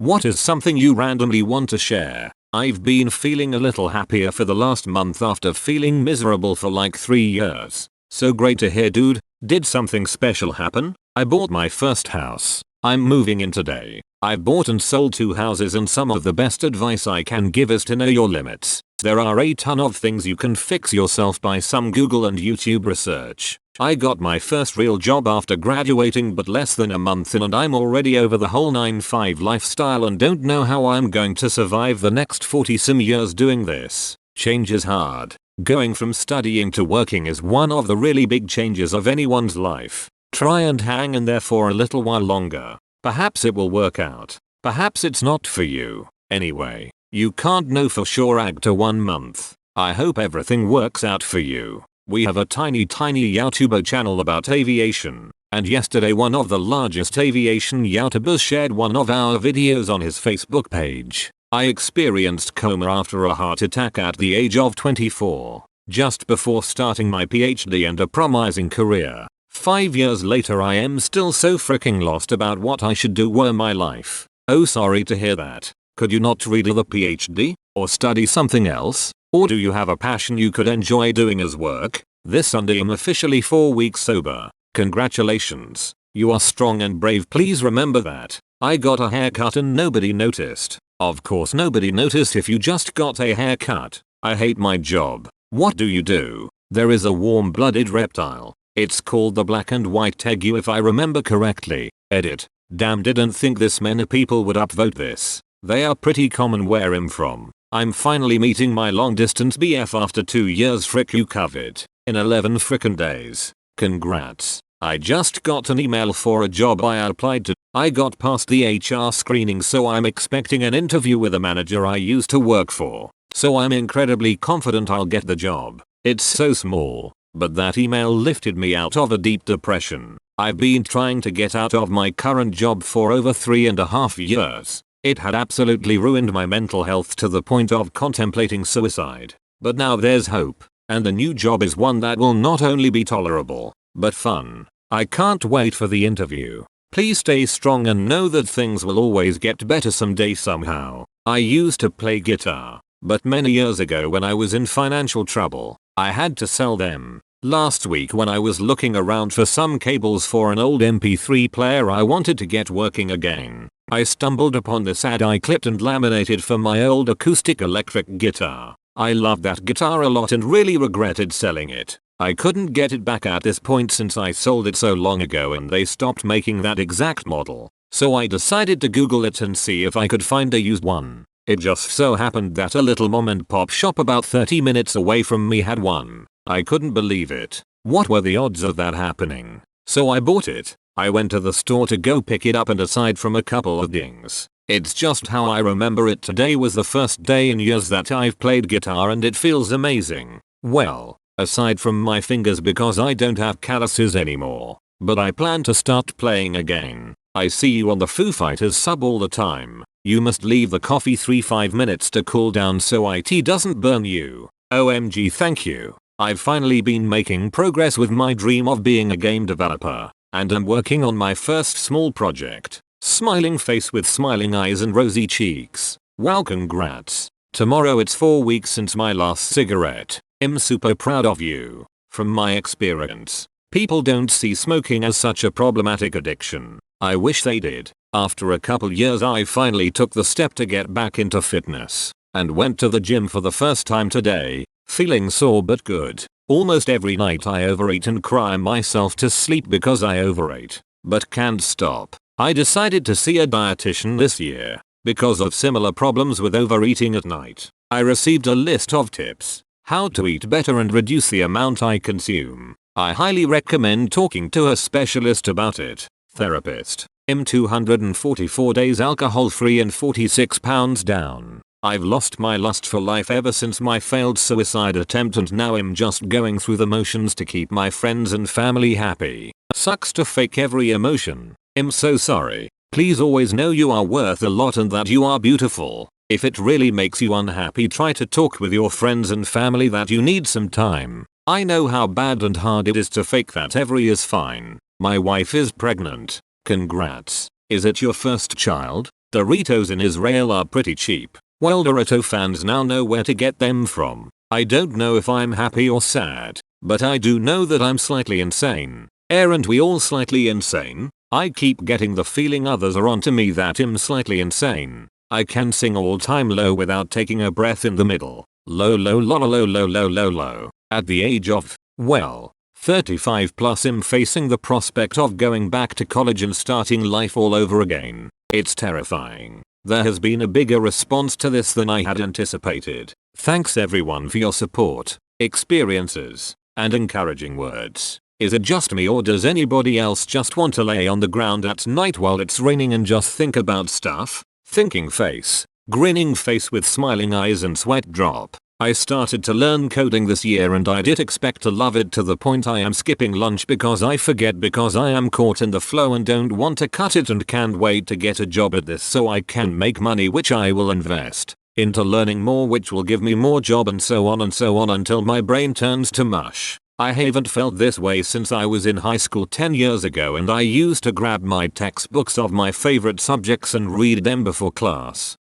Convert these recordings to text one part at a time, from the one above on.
What is something you randomly want to share? I've been feeling a little happier for the last month after feeling miserable for like 3 years. So great to hear, dude. Did something special happen? I bought my first house. I'm moving in today. I've bought and sold 2 houses, and some of the best advice I can give is to know your limits. There are a ton of things you can fix yourself by some Google and YouTube research. I got my first real job after graduating but less than a month in, and I'm already over the whole 9-5 lifestyle and don't know how I'm going to survive the next 40 some years doing this. Change is hard. Going from studying to working is one of the really big changes of anyone's life. Try and hang in there for a little while longer. Perhaps it will work out. Perhaps it's not for you. Anyway, you can't know for sure after 1 month. I hope everything works out for you. We have a tiny YouTuber channel about aviation, and yesterday one of the largest aviation YouTubers shared one of our videos on his Facebook page. I experienced coma after a heart attack at the age of 24, just before starting my PhD and a promising career. 5 years later I am still so freaking lost about what I should do with my life. Oh, sorry to hear that. Could you not read the PhD? Or study something else? Or do you have a passion you could enjoy doing as work? This Sunday I'm officially 4 weeks sober. Congratulations. You are strong and brave. Please remember that. I got a haircut and nobody noticed. Of course nobody noticed if you just got a haircut. I hate my job. What do you do? There is a warm-blooded reptile. It's called the black and white tegu if I remember correctly. Edit. Damn, didn't think this many people would upvote this. They are pretty common where I'm from. I'm finally meeting my long distance BF after 2 years. Frick you COVID. In 11 frickin' days. Congrats. I just got an email for a job I applied to. I got past the HR screening, so I'm expecting an interview with a manager I used to work for. So I'm incredibly confident I'll get the job. It's so small, but that email lifted me out of a deep depression. I've been trying to get out of my current job for over 3.5 years. It had absolutely ruined my mental health to the point of contemplating suicide. But now there's hope, and the new job is one that will not only be tolerable, but fun. I can't wait for the interview. Please stay strong and know that things will always get better someday somehow. I used to play guitar, but many years ago when I was in financial trouble, I had to sell them. Last week when I was looking around for some cables for an old MP3 player I wanted to get working again, I stumbled upon this ad I clipped and laminated for my old acoustic electric guitar. I loved that guitar a lot and really regretted selling it. I couldn't get it back at this point since I sold it so long ago and they stopped making that exact model. So I decided to Google it and see if I could find a used one. It just so happened that a little mom and pop shop about 30 minutes away from me had one. I couldn't believe it. What were the odds of that happening? So I bought it. I went to the store to go pick it up, and aside from a couple of dings, it's just how I remember it. Today was the first day in years that I've played guitar and it feels amazing. Well, aside from my fingers because I don't have calluses anymore. But I plan to start playing again. I see you on the Foo Fighters sub all the time. You must leave the coffee 3-5 minutes to cool down so it doesn't burn you. OMG, thank you. I've finally been making progress with my dream of being a game developer, and I'm working on my first small project. Smiling face with smiling eyes and rosy cheeks. Wow, congrats. Tomorrow it's 4 weeks since my last cigarette. I'm super proud of you. From my experience, people don't see smoking as such a problematic addiction. I wish they did. After a couple years I finally took the step to get back into fitness, and went to the gym for the first time today. Feeling sore but good. Almost every night I overeat and cry myself to sleep because I overate, but can't stop. I decided to see a dietitian this year because of similar problems with overeating at night. I received a list of tips how to eat better and reduce the amount I consume. I highly recommend talking to a specialist about it. Therapist. I'm 244 days alcohol free and 46 pounds down. I've lost my lust for life ever since my failed suicide attempt, and now I'm just going through the motions to keep my friends and family happy. Sucks to fake every emotion. I'm so sorry. Please always know you are worth a lot and that you are beautiful. If it really makes you unhappy, try to talk with your friends and family that you need some time. I know how bad and hard it is to fake that every is fine. My wife is pregnant. Congrats. Is it your first child? Doritos in Israel are pretty cheap. Well, Dorito fans now know where to get them from. I don't know if I'm happy or sad, but I do know that I'm slightly insane. Aren't we all slightly insane? I keep getting the feeling others are onto me that I'm slightly insane. I can sing all time low without taking a breath in the middle. Low low low low low low low low. At the age of, well, 35 plus, I'm facing the prospect of going back to college and starting life all over again. It's terrifying. There has been a bigger response to this than I had anticipated. Thanks everyone for your support, experiences, and encouraging words. Is it just me, or does anybody else just want to lay on the ground at night while it's raining and just think about stuff? Thinking face, grinning face with smiling eyes and sweat drop. I started to learn coding this year and I did expect to love it to the point I am skipping lunch because I forget, because I am caught in the flow and don't want to cut it, and can't wait to get a job at this so I can make money, which I will invest into learning more, which will give me more job, and so on until my brain turns to mush. I haven't felt this way since I was in high school 10 years ago, and I used to grab my textbooks of my favorite subjects and read them before class.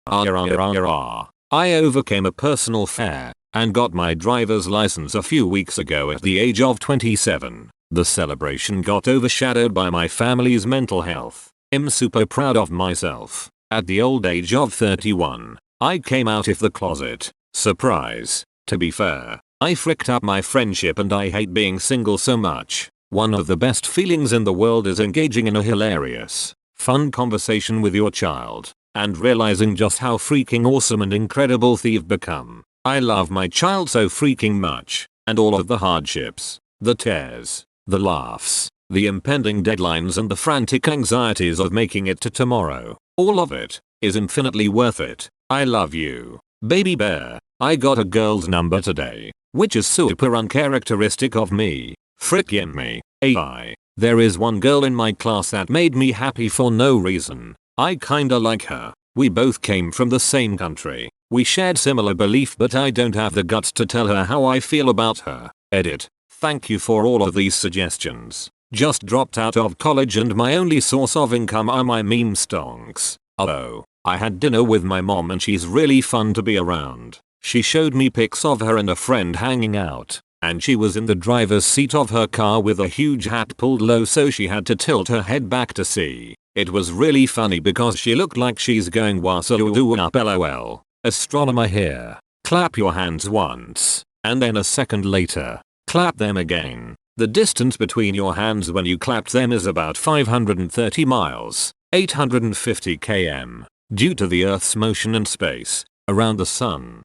I overcame a personal fear and got my driver's license a few weeks ago at the age of 27. The celebration got overshadowed by my family's mental health. I'm super proud of myself. At the old age of 31, I came out of the closet. Surprise. To be fair, I fricked up my friendship and I hate being single so much. One of the best feelings in the world is engaging in a hilarious, fun conversation with your child and realizing just how freaking awesome and incredible they've become. I love my child so freaking much, and all of the hardships, the tears, the laughs, the impending deadlines, and the frantic anxieties of making it to tomorrow. All of it is infinitely worth it. I love you, baby bear. I got a girl's number today, which is super uncharacteristic of me. Frickin' me. AI. There is one girl in my class that made me happy for no reason. I kinda like her. We both came from the same country. We shared similar belief, but I don't have the guts to tell her how I feel about her. Edit. Thank you for all of these suggestions. Just dropped out of college and my only source of income are my meme stonks. Oh, I had dinner with my mom and she's really fun to be around. She showed me pics of her and a friend hanging out, and she was in the driver's seat of her car with a huge hat pulled low so she had to tilt her head back to see. It was really funny because she looked like she's going wasoo up lol. Astronomer here. Clap your hands once, and then a second later, clap them again. The distance between your hands when you clapped them is about 530 miles, 850 km, due to the Earth's motion and space around the sun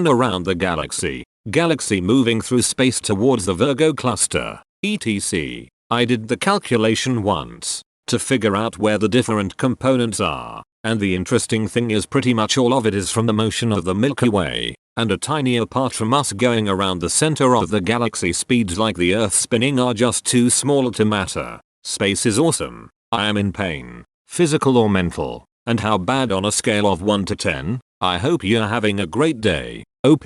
around the galaxy moving through space towards the Virgo cluster, etc. I did the calculation once to figure out where the different components are, and the interesting thing is pretty much all of it is from the motion of the Milky Way, and a tinier part from us going around the center of the galaxy. Speeds like the Earth spinning are just too small to matter. Space is awesome. I am in pain, physical or mental. And how bad on a scale of 1 to 10? I hope you're having a great day. OP.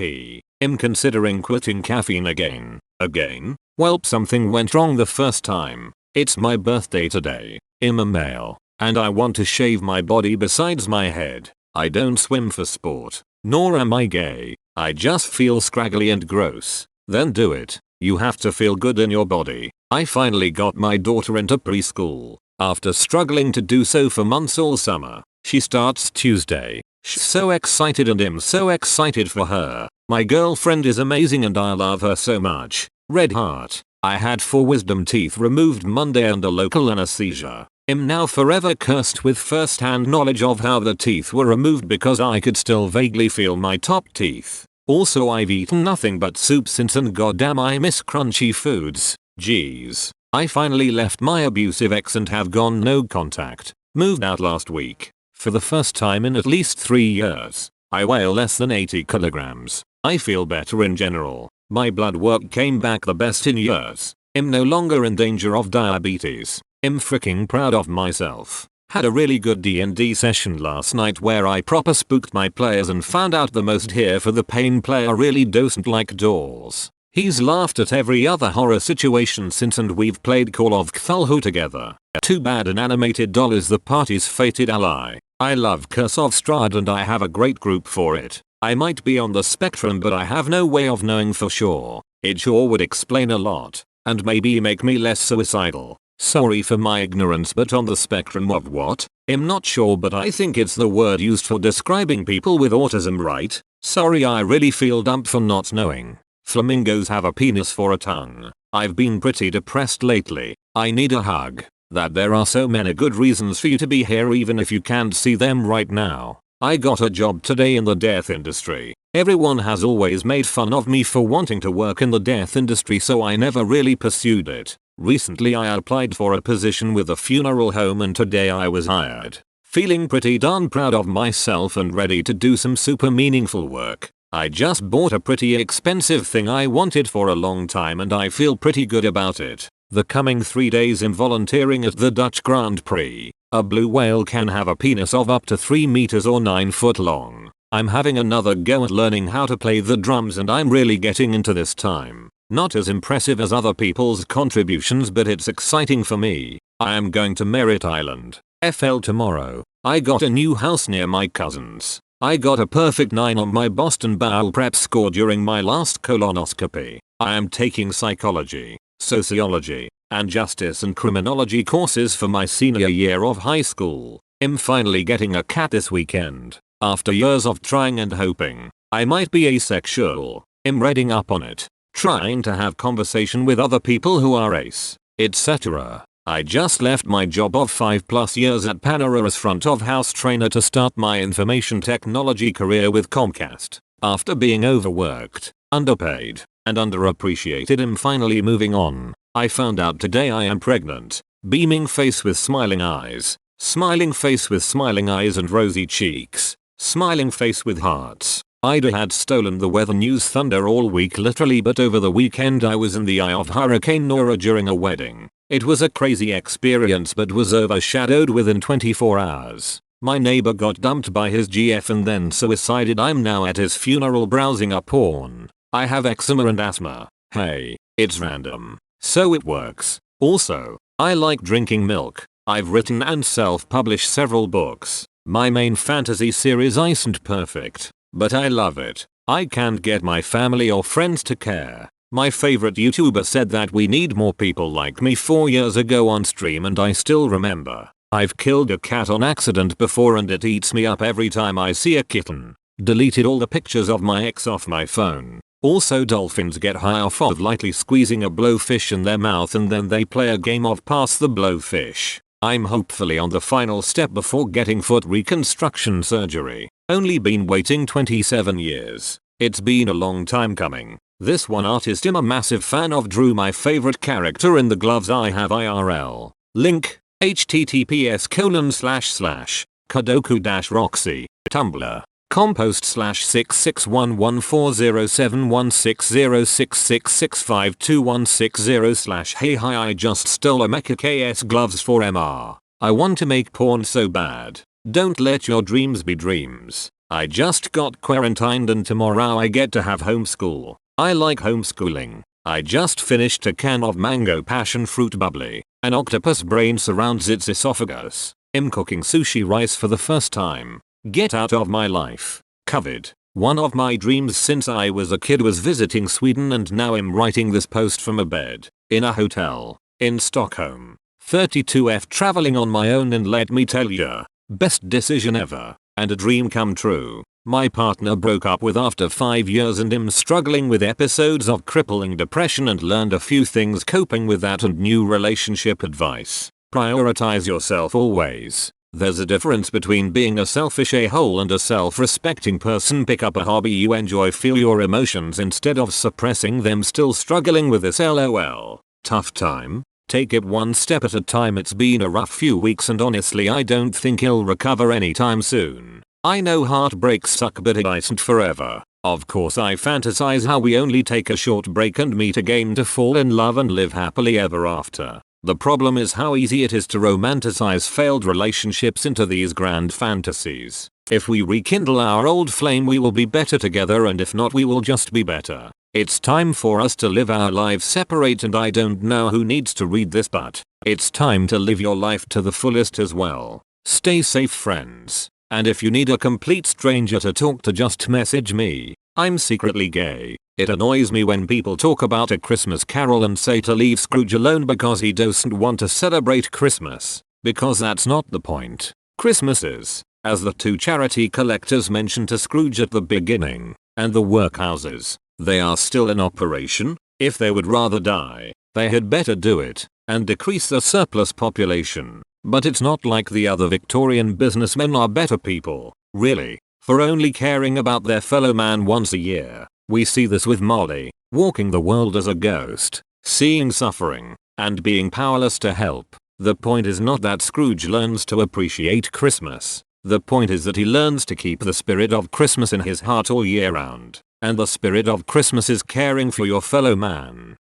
I'm considering quitting caffeine again. Again? Welp, something went wrong the first time. It's my birthday today. I'm a male, and I want to shave my body besides my head. I don't swim for sport, nor am I gay. I just feel scraggly and gross. Then do it. You have to feel good in your body. I finally got my daughter into preschool, after struggling to do so for months all summer. She starts Tuesday. So excited, and I'm so excited for her. My girlfriend is amazing and I love her so much. Red heart. I had 4 wisdom teeth removed Monday under local anesthesia. I'm now forever cursed with first-hand knowledge of how the teeth were removed because I could still vaguely feel my top teeth. Also, I've eaten nothing but soup since, and goddamn I miss crunchy foods. Jeez. I finally left my abusive ex and have gone no contact. Moved out last week. For the first time in at least 3 years. I weigh less than 80 kilograms. I feel better in general. My blood work came back the best in years. I'm no longer in danger of diabetes. I'm freaking proud of myself. Had a really good D&D session last night where I proper spooked my players and found out the most here for the pain player really doesn't like dolls. He's laughed at every other horror situation since and we've played Call of Cthulhu together. Too bad an animated doll is the party's fated ally. I love Curse of Strahd and I have a great group for it. I might be on the spectrum but I have no way of knowing for sure. It sure would explain a lot. And maybe make me less suicidal. Sorry for my ignorance but on the spectrum of what? I'm not sure but I think it's the word used for describing people with autism, right? Sorry, I really feel dumb for not knowing. Flamingos have a penis for a tongue. I've been pretty depressed lately. I need a hug. That there are so many good reasons for you to be here even if you can't see them right now. I got a job today in the death industry. Everyone has always made fun of me for wanting to work in the death industry so I never really pursued it. Recently I applied for a position with a funeral home and today I was hired. Feeling pretty darn proud of myself and ready to do some super meaningful work. I just bought a pretty expensive thing I wanted for a long time and I feel pretty good about it. The coming 3 days I'm volunteering at the Dutch Grand Prix. A blue whale can have a penis of up to 3 meters or 9 foot long. I'm having another go at learning how to play the drums and I'm really getting into this time. Not as impressive as other people's contributions but it's exciting for me. I am going to Merritt Island, FL tomorrow. I got a new house near my cousin's. I got a perfect 9 on my Boston bowel prep score during my last colonoscopy. I am taking psychology, sociology, and justice and criminology courses for my senior year of high school. I'm finally getting a cat this weekend. After years of trying and hoping, I might be asexual. I'm reading up on it, trying to have conversation with other people who are ace, etc. I just left my job of 5+ years at Panera as front of house trainer to start my information technology career with Comcast. After being overworked, underpaid, and underappreciated, I'm finally moving on. I found out today I am pregnant. Beaming face with smiling eyes. Smiling face with smiling eyes and rosy cheeks. Smiling face with hearts. Ida had stolen the weather news thunder all week literally, but over the weekend I was in the eye of Hurricane Nora during a wedding. It was a crazy experience but was overshadowed within 24 hours. My neighbor got dumped by his GF and then suicided. I'm now at his funeral browsing up porn. I have eczema and asthma. Hey, it's random. So it works. Also, I like drinking milk. I've written and self-published several books. My main fantasy series isn't perfect, but I love it. I can't get my family or friends to care. My favorite YouTuber said that we need more people like me 4 years ago on stream and I still remember. I've killed a cat on accident before and it eats me up every time I see a kitten. Deleted all the pictures of my ex off my phone. Also, dolphins get high off of lightly squeezing a blowfish in their mouth and then they play a game of pass the blowfish. I'm hopefully on the final step before getting foot reconstruction surgery. Only been waiting 27 years. It's been a long time coming. This one artist I'm a massive fan of drew my favorite character in the gloves I have IRL. Link, https://kadoku-roxy, Tumblr. Compost /6611407160666521660 hey hi, I just stole a Mecha KS gloves for MR. I want to make porn so bad. Don't let your dreams be dreams. I just got quarantined and tomorrow I get to have homeschool. I like homeschooling. I just finished a can of mango passion fruit bubbly. An octopus brain surrounds its esophagus. I'm cooking sushi rice for the first time. Get out of my life. COVID. One of my dreams since I was a kid was visiting Sweden and now I'm writing this post from a bed. In a hotel. In Stockholm. 32F traveling on my own and let me tell ya. Best decision ever. And a dream come true. My partner broke up with after 5 years and I'm struggling with episodes of crippling depression and learned a few things coping with that and new relationship advice. Prioritize yourself always. There's a difference between being a selfish a-hole and a self-respecting person. Pick up a hobby you enjoy, feel your emotions instead of suppressing them. Still struggling with this LOL. Tough time? Take it one step at a time. It's been a rough few weeks and honestly I don't think he'll recover anytime soon. I know heartbreaks suck but it isn't forever. Of course I fantasize how we only take a short break and meet again to fall in love and live happily ever after. The problem is how easy it is to romanticize failed relationships into these grand fantasies. If we rekindle our old flame we will be better together and if not we will just be better. It's time for us to live our lives separate, and I don't know who needs to read this, but it's time to live your life to the fullest as well. Stay safe, friends. And if you need a complete stranger to talk to, just message me. I'm secretly gay. It annoys me when people talk about A Christmas Carol and say to leave Scrooge alone because he doesn't want to celebrate Christmas. Because that's not the point. Christmas is, as the two charity collectors mentioned to Scrooge at the beginning, and the workhouses, they are still in operation. If they would rather die, they had better do it, and decrease the surplus population. But it's not like the other Victorian businessmen are better people, really, for only caring about their fellow man once a year. We see this with Molly, walking the world as a ghost, seeing suffering, and being powerless to help. The point is not that Scrooge learns to appreciate Christmas. The point is that he learns to keep the spirit of Christmas in his heart all year round. And the spirit of Christmas is caring for your fellow man.